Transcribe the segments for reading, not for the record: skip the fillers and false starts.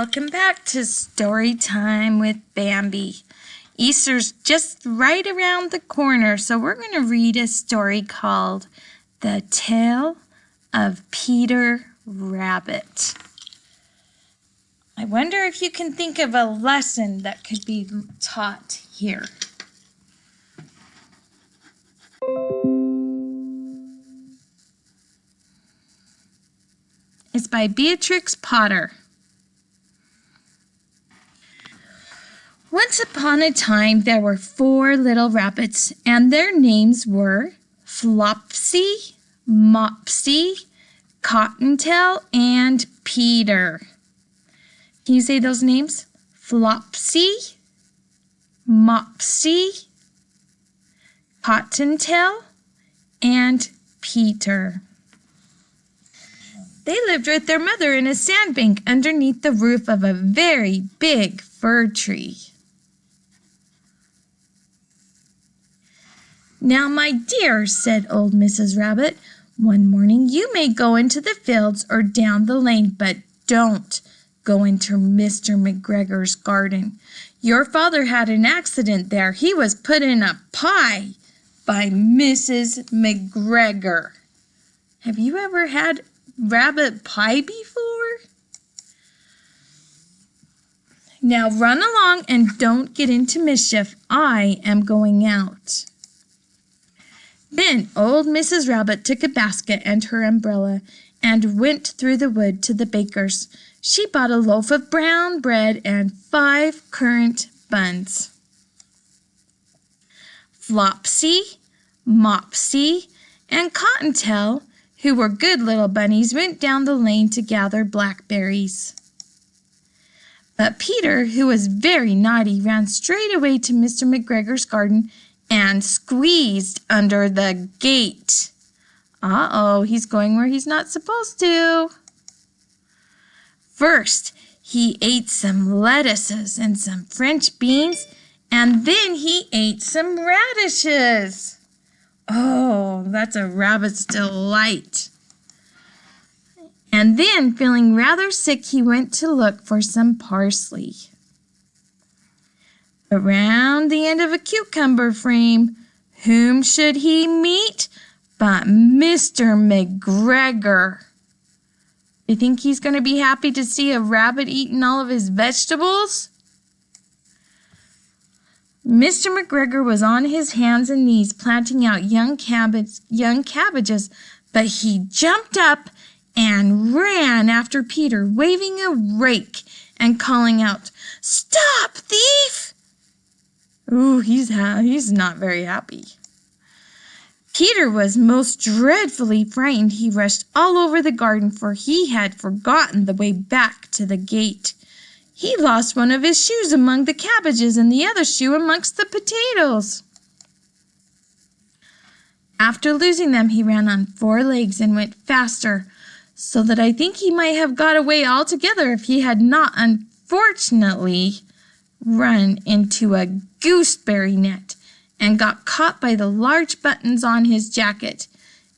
Welcome back to Story Time with Bambi. Easter's just right around the corner, so we're going to read a story called The Tale of Peter Rabbit. I wonder if you can think of a lesson that could be taught here. It's by Beatrix Potter. Once upon a time, there were 4 little rabbits, and their names were Flopsy, Mopsy, Cottontail, and Peter. Can you say those names? Flopsy, Mopsy, Cottontail, and Peter. They lived with their mother in a sandbank underneath the roof of a very big fir tree. "Now, my dear," said old Mrs. Rabbit, "one morning you may go into the fields or down the lane, but don't go into Mr. McGregor's garden. Your father had an accident there. He was put in a pie by Mrs. McGregor." Have you ever had rabbit pie before? "Now run along and don't get into mischief. I am going out." Then old Mrs. Rabbit took a basket and her umbrella and went through the wood to the baker's. She bought a loaf of brown bread and 5 currant buns. Flopsy, Mopsy, and Cottontail, who were good little bunnies, went down the lane to gather blackberries. But Peter, who was very naughty, ran straight away to Mr. McGregor's garden and squeezed under the gate. Uh-oh, he's going where he's not supposed to. First, he ate some lettuces and some French beans, and then he ate some radishes. Oh, that's a rabbit's delight. And then, feeling rather sick, he went to look for some parsley. Around the end of a cucumber frame, whom should he meet but Mr. McGregor? You think he's going to be happy to see a rabbit eating all of his vegetables? Mr. McGregor was on his hands and knees planting out young cabbages, but he jumped up and ran after Peter, waving a rake and calling out, "Stop, thief!" Ooh, he's not very happy. Peter was most dreadfully frightened. He rushed all over the garden, for he had forgotten the way back to the gate. He lost one of his shoes among the cabbages and the other shoe amongst the potatoes. After losing them, he ran on 4 legs and went faster, so that I think he might have got away altogether if he had not unfortunately run into a gooseberry net and got caught by the large buttons on his jacket.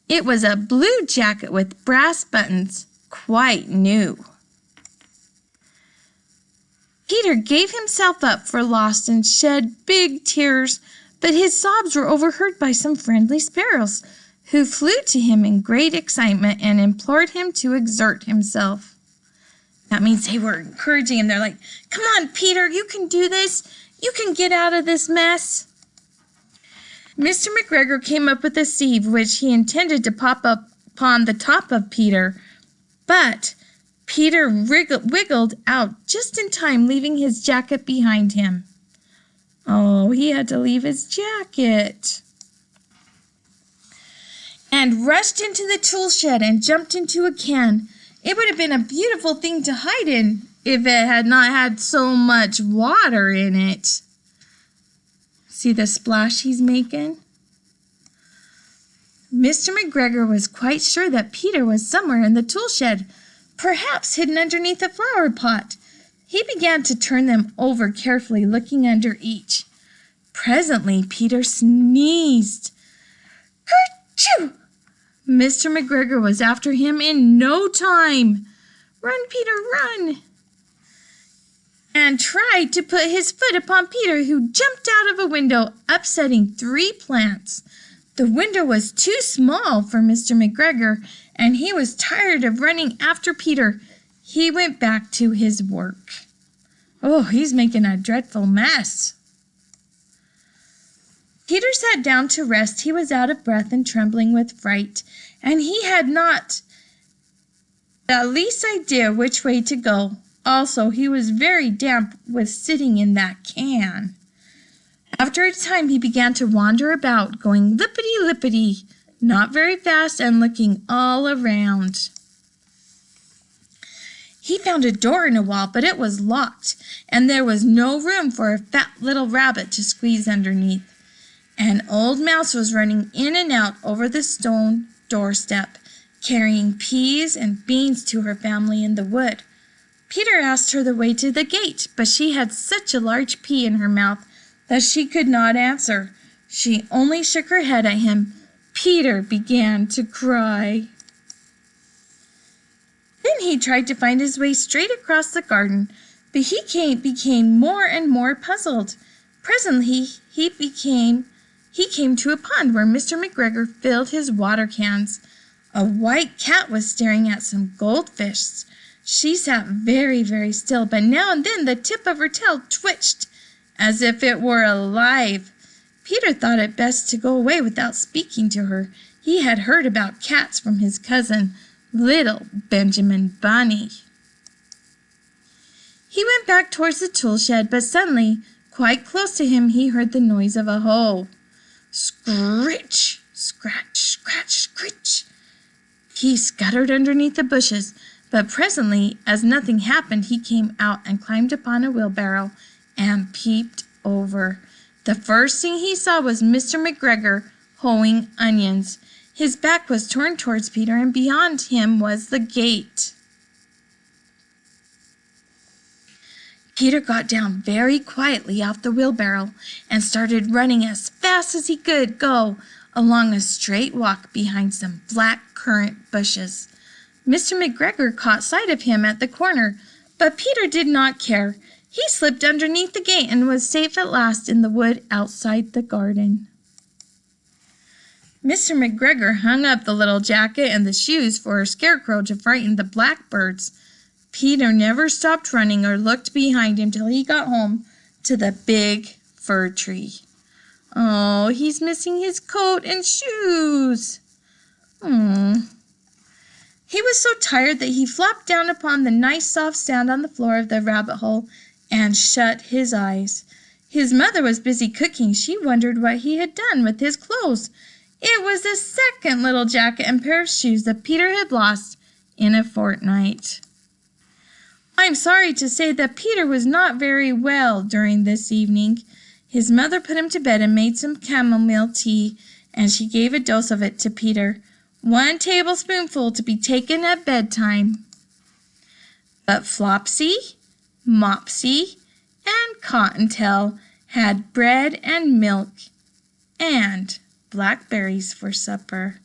It was a blue jacket with brass buttons, quite new. Peter gave himself up for lost and shed big tears, but his sobs were overheard by some friendly sparrows, who flew to him in great excitement and implored him to exert himself. That means they were encouraging him. They're like, "Come on, Peter, you can do this. You can get out of this mess." Mr. McGregor came up with a sieve which he intended to pop up upon the top of Peter, but Peter wiggled out just in time, leaving his jacket behind him. Oh, he had to leave his jacket. And rushed into the tool shed and jumped into a can. It would have been a beautiful thing to hide in if it had not had so much water in it. See the splash he's making? Mr. McGregor was quite sure that Peter was somewhere in the tool shed, perhaps hidden underneath a flower pot. He began to turn them over carefully, looking under each. Presently, Peter sneezed. "Kerchoo!" Mr. McGregor was after him in no time. "Run, Peter, run!" and tried to put his foot upon Peter, who jumped out of a window, upsetting 3 plants. The window was too small for Mr. McGregor, and he was tired of running after Peter. He went back to his work. Oh, he's making a dreadful mess. Peter sat down to rest. He was out of breath and trembling with fright, and he had not the least idea which way to go. Also, he was very damp with sitting in that can. After a time, he began to wander about, going lippity-lippity, not very fast, and looking all around. He found a door in a wall, but it was locked, and there was no room for a fat little rabbit to squeeze underneath. An old mouse was running in and out over the stone doorstep, carrying peas and beans to her family in the wood. Peter asked her the way to the gate, but she had such a large pea in her mouth that she could not answer. She only shook her head at him. Peter began to cry. Then he tried to find his way straight across the garden, but he became more and more puzzled. Presently he came to a pond where Mr. McGregor filled his water cans. A white cat was staring at some goldfish. She sat very, very still, but now and then the tip of her tail twitched as if it were alive. Peter thought it best to go away without speaking to her. He had heard about cats from his cousin, little Benjamin Bunny. He went back towards the tool shed, but suddenly, quite close to him, he heard the noise of a hoe. Scritch, scratch, scratch, scritch. He scuttered underneath the bushes, but presently, as nothing happened, he came out and climbed upon a wheelbarrow and peeped over. The first thing he saw was Mr. McGregor hoeing onions. His back was turned towards Peter, and beyond him was the gate. Peter got down very quietly off the wheelbarrow and started running as fast as he could go along a straight walk behind some black currant bushes. Mr. McGregor caught sight of him at the corner, but Peter did not care. He slipped underneath the gate and was safe at last in the wood outside the garden. Mr. McGregor hung up the little jacket and the shoes for a scarecrow to frighten the blackbirds. Peter never stopped running or looked behind him till he got home to the big fir tree. Oh, he's missing his coat and shoes. He was so tired that he flopped down upon the nice soft sand on the floor of the rabbit hole and shut his eyes. His mother was busy cooking. She wondered what he had done with his clothes. It was the second little jacket and pair of shoes that Peter had lost in a fortnight. I'm sorry to say that Peter was not very well during this evening. His mother put him to bed and made some chamomile tea, and she gave a dose of it to Peter, 1 tablespoonful to be taken at bedtime. But Flopsy, Mopsy, and Cottontail had bread and milk and blackberries for supper.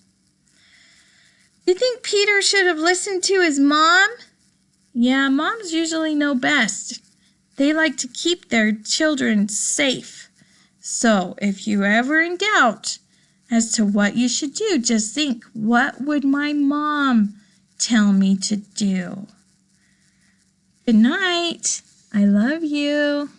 Do you think Peter should have listened to his mom? Yeah, moms usually know best. They like to keep their children safe. So if you're ever in doubt as to what you should do, just think, what would my mom tell me to do? Good night. I love you.